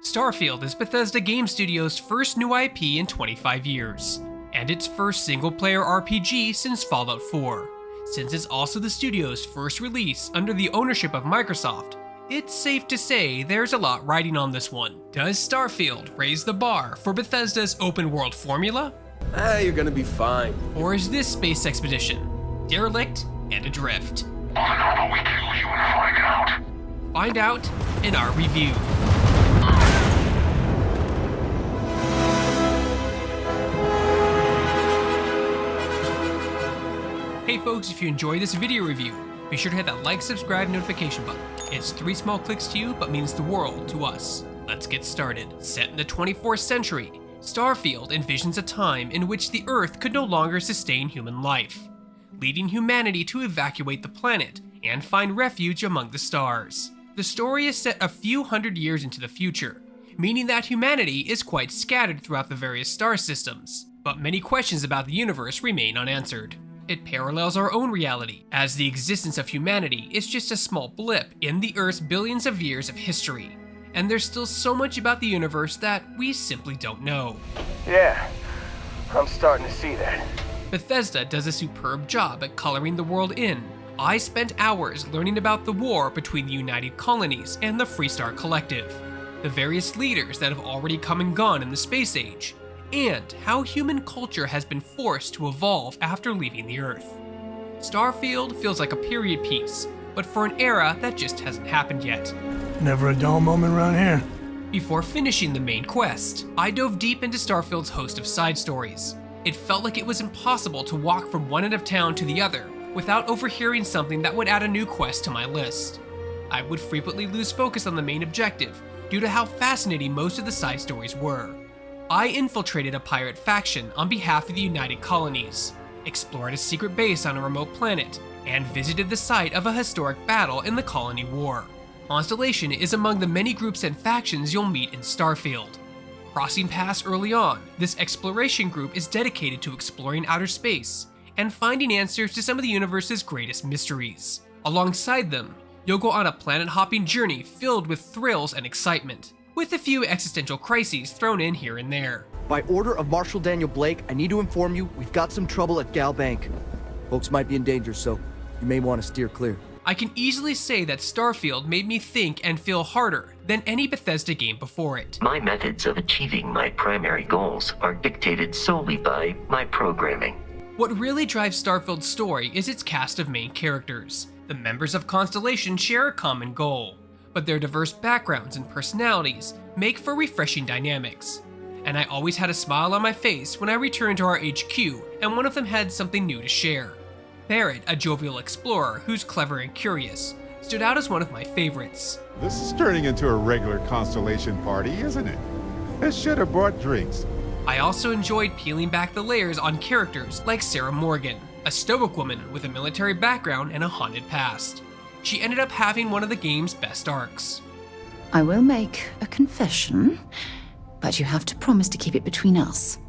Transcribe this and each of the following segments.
Starfield is Bethesda Game Studios' first new IP in 25 years, and its first single-player RPG since Fallout 4. Since it's also the studio's first release under the ownership of Microsoft, it's safe to say there's a lot riding on this one. Does Starfield raise the bar for Bethesda's open-world formula? You're gonna be fine. Or is this space expedition derelict and adrift? Why don't we kill you and find out? Find out in our review. Hey folks, if you enjoyed this video review, be sure to hit that like, subscribe, notification button. It's 3 small clicks to you, but means the world to us. Let's get started. Set in the 24th century, Starfield envisions a time in which the Earth could no longer sustain human life, leading humanity to evacuate the planet and find refuge among the stars. The story is set a few hundred years into the future, meaning that humanity is quite scattered throughout the various star systems, but many questions about the universe remain unanswered. It parallels our own reality, as the existence of humanity is just a small blip in the Earth's billions of years of history, and there's still so much about the universe that we simply don't know. Yeah, I'm starting to see that. Bethesda does a superb job at coloring the world in. I spent hours learning about the war between the United Colonies and the Freestar Collective, the various leaders that have already come and gone in the space age, and how human culture has been forced to evolve after leaving the Earth. Starfield feels like a period piece, but for an era that just hasn't happened yet. Never a dull moment around here. Before finishing the main quest, I dove deep into Starfield's host of side stories. It felt like it was impossible to walk from one end of town to the other without overhearing something that would add a new quest to my list. I would frequently lose focus on the main objective due to how fascinating most of the side stories were. I infiltrated a pirate faction on behalf of the United Colonies, explored a secret base on a remote planet, and visited the site of a historic battle in the Colony War. Constellation is among the many groups and factions you'll meet in Starfield. Crossing paths early on, this exploration group is dedicated to exploring outer space and finding answers to some of the universe's greatest mysteries. Alongside them, you'll go on a planet-hopping journey filled with thrills and excitement, with a few existential crises thrown in here and there. By order of Marshal Daniel Blake, I need to inform you we've got some trouble at Gal Bank. Folks might be in danger, so you may want to steer clear. I can easily say that Starfield made me think and feel harder than any Bethesda game before it. My methods of achieving my primary goals are dictated solely by my programming. What really drives Starfield's story is its cast of main characters. The members of Constellation share a common goal, but their diverse backgrounds and personalities make for refreshing dynamics. And I always had a smile on my face when I returned to our HQ and one of them had something new to share. Barrett, a jovial explorer who's clever and curious, stood out as one of my favorites. This is turning into a regular Constellation party, isn't it? I should have brought drinks. I also enjoyed peeling back the layers on characters like Sarah Morgan, a stoic woman with a military background and a haunted past. She ended up having one of the game's best arcs. I will make a confession, but you have to promise to keep it between us.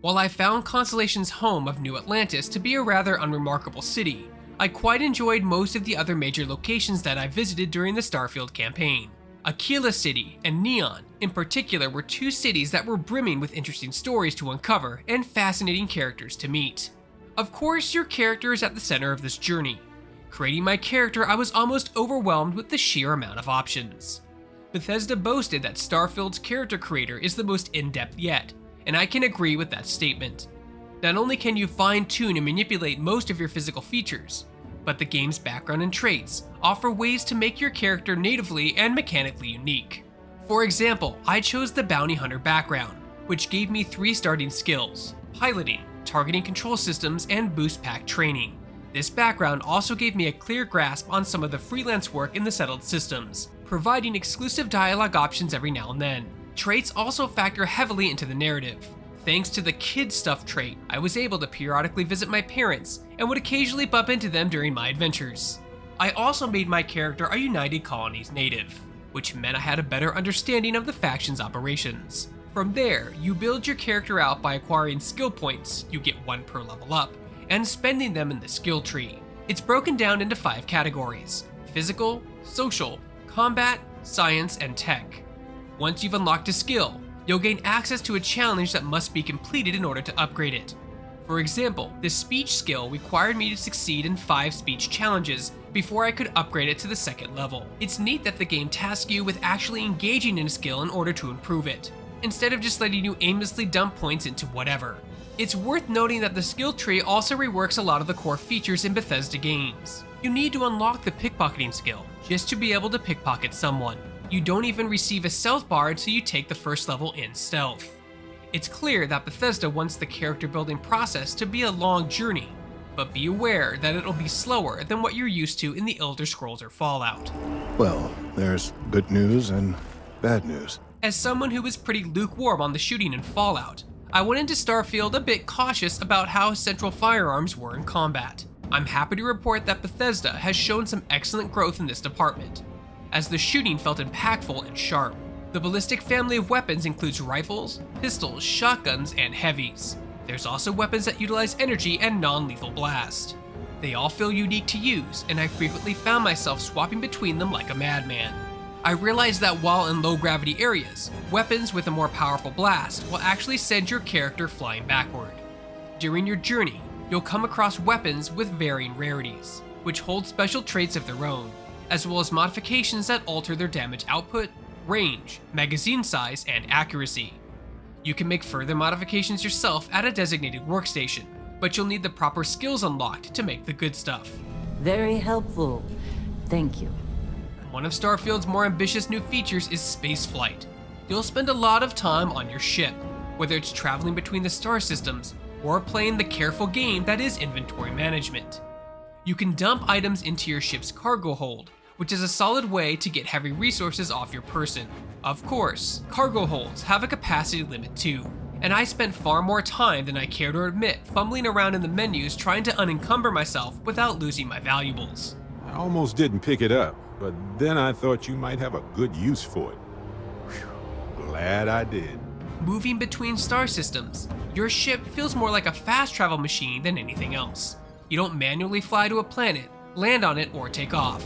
While I found Constellation's home of New Atlantis to be a rather unremarkable city, I quite enjoyed most of the other major locations that I visited during the Starfield campaign. Aquila City and Neon, in particular, were two cities that were brimming with interesting stories to uncover and fascinating characters to meet. Of course, your character is at the center of this journey. Creating my character, I was almost overwhelmed with the sheer amount of options. Bethesda boasted that Starfield's character creator is the most in-depth yet, and I can agree with that statement. Not only can you fine-tune and manipulate most of your physical features, but the game's background and traits offer ways to make your character natively and mechanically unique. For example, I chose the bounty hunter background, which gave me 3 starting skills: piloting, targeting control systems, and boost pack training. This background also gave me a clear grasp on some of the freelance work in the settled systems, providing exclusive dialogue options every now and then. Traits also factor heavily into the narrative. Thanks to the kid stuff trait, I was able to periodically visit my parents and would occasionally bump into them during my adventures. I also made my character a United Colonies native, which meant I had a better understanding of the faction's operations. From there, you build your character out by acquiring skill points, you get 1 per level up, and spending them in the skill tree. It's broken down into 5 categories: physical, social, combat, science, and tech. Once you've unlocked a skill, you'll gain access to a challenge that must be completed in order to upgrade it. For example, this speech skill required me to succeed in 5 speech challenges before I could upgrade it to the 2nd level. It's neat that the game tasks you with actually engaging in a skill in order to improve it, instead of just letting you aimlessly dump points into whatever. It's worth noting that the skill tree also reworks a lot of the core features in Bethesda games. You need to unlock the pickpocketing skill just to be able to pickpocket someone. You don't even receive a stealth bar until you take the 1st level in stealth. It's clear that Bethesda wants the character building process to be a long journey, but be aware that it'll be slower than what you're used to in the Elder Scrolls or Fallout. Well, there's good news and bad news. As someone who was pretty lukewarm on the shooting in Fallout, I went into Starfield a bit cautious about how central firearms were in combat. I'm happy to report that Bethesda has shown some excellent growth in this department, as the shooting felt impactful and sharp. The ballistic family of weapons includes rifles, pistols, shotguns, and heavies. There's also weapons that utilize energy and non-lethal blast. They all feel unique to use, and I frequently found myself swapping between them like a madman. I realized that while in low-gravity areas, weapons with a more powerful blast will actually send your character flying backward. During your journey, you'll come across weapons with varying rarities, which hold special traits of their own, as well as modifications that alter their damage output, range, magazine size, and accuracy. You can make further modifications yourself at a designated workstation, but you'll need the proper skills unlocked to make the good stuff. Very helpful. Thank you. One of Starfield's more ambitious new features is spaceflight. You'll spend a lot of time on your ship, whether it's traveling between the star systems or playing the careful game that is inventory management. You can dump items into your ship's cargo hold, which is a solid way to get heavy resources off your person. Of course, cargo holds have a capacity limit too, and I spent far more time than I care to admit fumbling around in the menus trying to unencumber myself without losing my valuables. I almost didn't pick it up, but then I thought you might have a good use for it. Whew, glad I did. Moving between star systems, your ship feels more like a fast travel machine than anything else. You don't manually fly to a planet, land on it, or take off.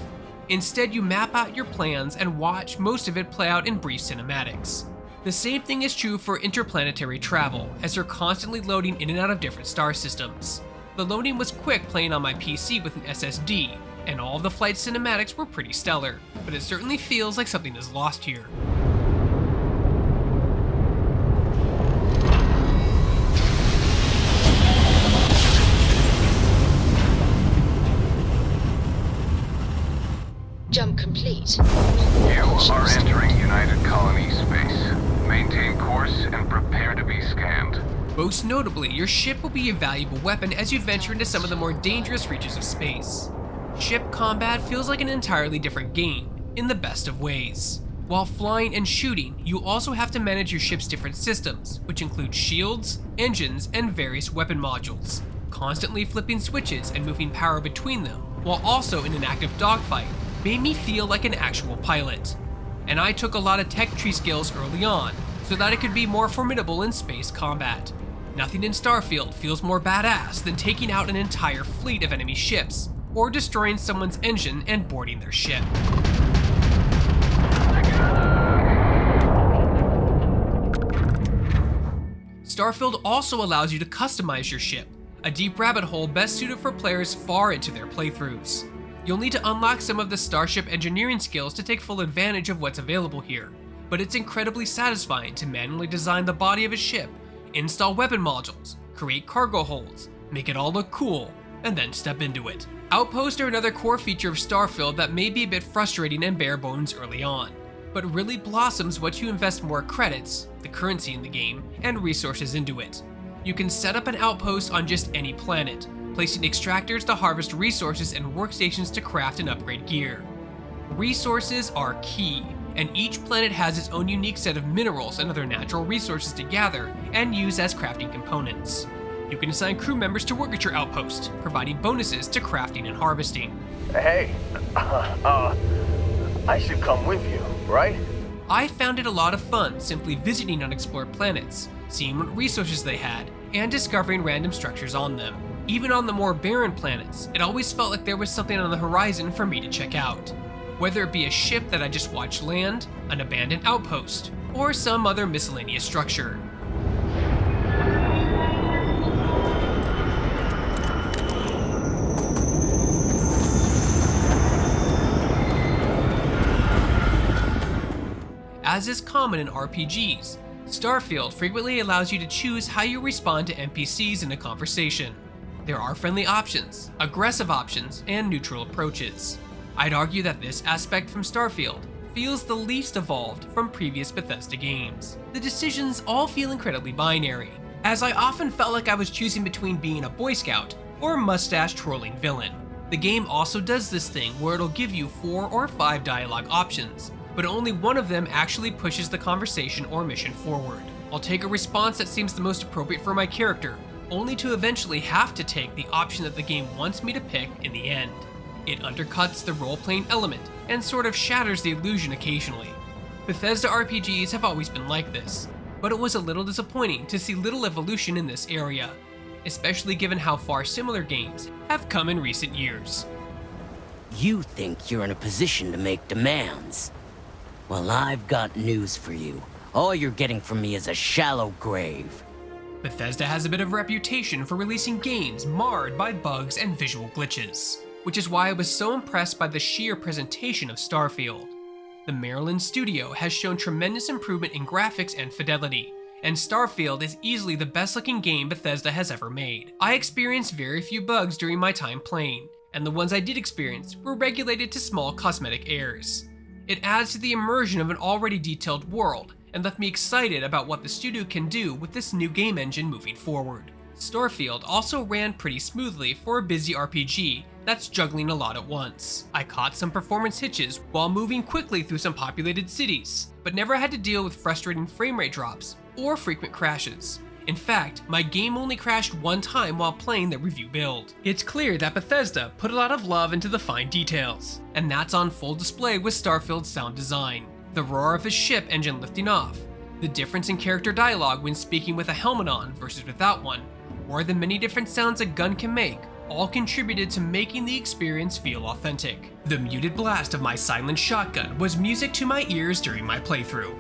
Instead, you map out your plans and watch most of it play out in brief cinematics. The same thing is true for interplanetary travel, as you're constantly loading in and out of different star systems. The loading was quick playing on my PC with an SSD, and all of the flight cinematics were pretty stellar, but it certainly feels like something is lost here. Jump complete. You are entering United Colony space. Maintain course and prepare to be scanned. Most notably, your ship will be a valuable weapon as you venture into some of the more dangerous reaches of space. Ship combat feels like an entirely different game, in the best of ways. While flying and shooting, you also have to manage your ship's different systems, which include shields, engines, and various weapon modules, constantly flipping switches and moving power between them, while also in an active dogfight, made me feel like an actual pilot. And I took a lot of tech tree skills early on, so that it could be more formidable in space combat. Nothing in Starfield feels more badass than taking out an entire fleet of enemy ships, or destroying someone's engine and boarding their ship. Starfield also allows you to customize your ship, a deep rabbit hole best suited for players far into their playthroughs. You'll need to unlock some of the starship engineering skills to take full advantage of what's available here, but it's incredibly satisfying to manually design the body of a ship, install weapon modules, create cargo holds, make it all look cool, and then step into it. Outposts are another core feature of Starfield that may be a bit frustrating and bare bones early on, but really blossoms once you invest more credits, the currency in the game, and resources into it. You can set up an outpost on just any planet, placing extractors to harvest resources and workstations to craft and upgrade gear. Resources are key, and each planet has its own unique set of minerals and other natural resources to gather and use as crafting components. You can assign crew members to work at your outpost, providing bonuses to crafting and harvesting. Hey, I should come with you, right? I found it a lot of fun simply visiting unexplored planets, seeing what resources they had, and discovering random structures on them. Even on the more barren planets, it always felt like there was something on the horizon for me to check out. whether it be a ship that I just watched land, an abandoned outpost, or some other miscellaneous structure. As is common in RPGs, Starfield frequently allows you to choose how you respond to NPCs in a conversation. There are friendly options, aggressive options, and neutral approaches. I'd argue that this aspect from Starfield feels the least evolved from previous Bethesda games. The decisions all feel incredibly binary, as I often felt like I was choosing between being a Boy Scout or a mustache-twirling villain. The game also does this thing where it'll give you 4 or 5 dialogue options, but only one of them actually pushes the conversation or mission forward. I'll take a response that seems the most appropriate for my character, only to eventually have to take the option that the game wants me to pick in the end. It undercuts the role-playing element and sort of shatters the illusion occasionally. Bethesda RPGs have always been like this, but it was a little disappointing to see little evolution in this area, especially given how far similar games have come in recent years. You think you're in a position to make demands? Well, I've got news for you. All you're getting from me is a shallow grave. Bethesda has a bit of a reputation for releasing games marred by bugs and visual glitches, which is why I was so impressed by the sheer presentation of Starfield. The Maryland studio has shown tremendous improvement in graphics and fidelity, and Starfield is easily the best looking game Bethesda has ever made. I experienced very few bugs during my time playing, and the ones I did experience were regulated to small cosmetic errors. It adds to the immersion of an already detailed world, and left me excited about what the studio can do with this new game engine moving forward. Starfield also ran pretty smoothly for a busy RPG that's juggling a lot at once. I caught some performance hitches while moving quickly through some populated cities, but never had to deal with frustrating frame rate drops or frequent crashes. In fact, my game only crashed one time while playing the review build. It's clear that Bethesda put a lot of love into the fine details, and that's on full display with Starfield's sound design. The roar of his ship engine lifting off, the difference in character dialogue when speaking with a helmet on versus without one, or the many different sounds a gun can make, all contributed to making the experience feel authentic. The muted blast of my silent shotgun was music to my ears during my playthrough.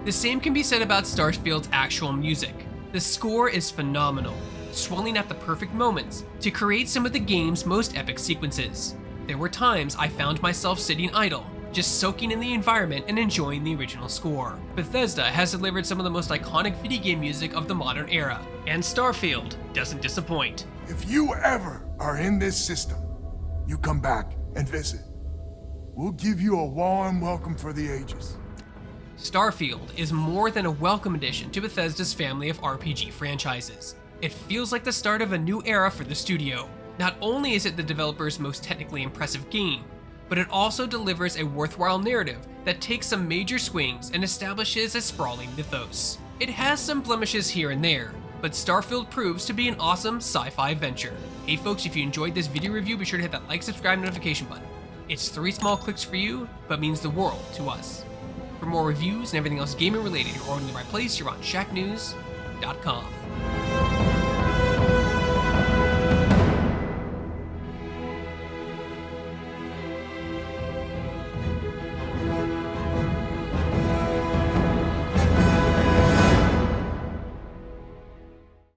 The same can be said about Starfield's actual music. The score is phenomenal, swelling at the perfect moments to create some of the game's most epic sequences. There were times I found myself sitting idle, just soaking in the environment and enjoying the original score. Bethesda has delivered some of the most iconic video game music of the modern era, and Starfield doesn't disappoint. If you ever are in this system, you come back and visit. We'll give you a warm welcome for the ages. Starfield is more than a welcome addition to Bethesda's family of RPG franchises. It feels like the start of a new era for the studio. Not only is it the developer's most technically impressive game, but it also delivers a worthwhile narrative that takes some major swings and establishes a sprawling mythos. It has some blemishes here and there, but Starfield proves to be an awesome sci-fi adventure. Hey folks, if you enjoyed this video review, be sure to hit that like, subscribe, notification button. It's 3 small clicks for you, but means the world to us. For more reviews and everything else gaming related, you're only in the right place. You're on Shacknews.com.